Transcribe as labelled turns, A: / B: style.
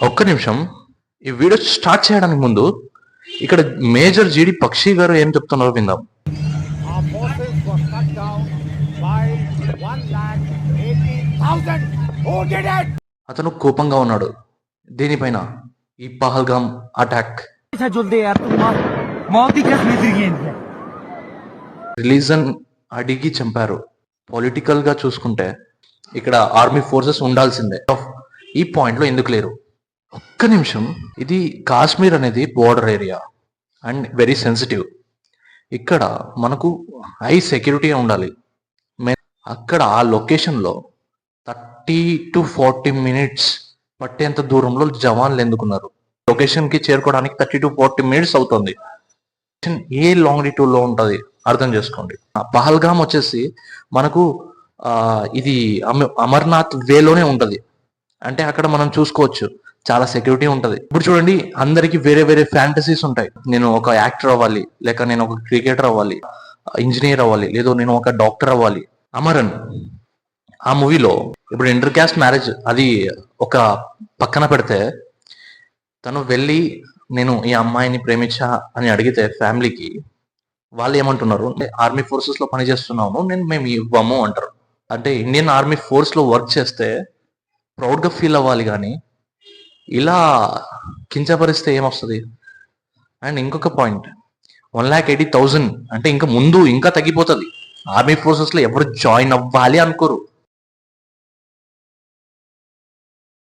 A: ఒక్క నిమిషం. ఈ వీడియో స్టార్ట్ చేయడానికి ముందు ఇక్కడ మేజర్ జీడి పక్షి గారు ఏం చెప్తున్నారో విందాం.
B: Our forces were cut down by 1,80,000. Who did it?
A: అతను కోపంగా ఉన్నాడు దీనిపైన, ఈ పహల్గామ్ అటాక్. రిలీజన్ అడిగి చంపారు. పొలిటికల్ గా చూసుకుంటే ఇక్కడ ఆర్మీ ఫోర్సెస్ ఉండాల్సిందే. ఈ పాయింట్ లో ఎందుకు లేరు? ఒక్క నిమిషం. ఇది కాశ్మీర్ అనేది border area and very sensitive. ఇక్కడ మనకు హై సెక్యూరిటీ ఉండాలి. అక్కడ ఆ లొకేషన్లో 30 to 40 minutes పట్టేంత దూరంలో జవాన్లు ఎందుకున్నారు? లొకేషన్ కి చేరుకోవడానికి 30 to 40 minutes అవుతుంది. ఏ లాంగిట్యూడ్ లో ఉంటది అర్థం చేసుకోండి. పహల్గామ్ వచ్చేసి మనకు ఇది అమర్నాథ్ వేలోనే ఉంటది. అంటే అక్కడ మనం చూసుకోవచ్చు, చాలా సెక్యూరిటీ ఉంటది. ఇప్పుడు చూడండి, అందరికి వేరే వేరే ఫ్యాంటసీస్ ఉంటాయి. నేను ఒక యాక్టర్ అవ్వాలి, లేక నేను ఒక క్రికెటర్ అవ్వాలి, ఇంజనీర్ అవ్వాలి, లేదో నేను ఒక డాక్టర్ అవ్వాలి. అమరన్ ఆ మూవీలో ఇప్పుడు ఇంటర్ క్యాస్ట్ మ్యారేజ్ అది ఒక పక్కన పెడితే, తను వెళ్ళి నేను ఈ అమ్మాయిని ప్రేమించా అని అడిగితే ఫ్యామిలీకి వాళ్ళు ఏమంటున్నారు, ఆర్మీ ఫోర్సెస్ లో పనిచేస్తున్నాము, మేము ఇవ్వము అంటారు. అంటే ఇండియన్ ఆర్మీ ఫోర్స్ లో వర్క్ చేస్తే ప్రౌడ్ గా ఫీల్ అవ్వాలి, కానీ ఇలా కించపరిస్తే ఏమొస్తుంది? అండ్ ఇంకొక పాయింట్, 1,80,000 అంటే ఇంకా ముందు ఇంకా తగ్గిపోతుంది. ఆర్మీ ఫోర్సెస్ లో ఎవరు జాయిన్ అవ్వాలి అనుకోరు.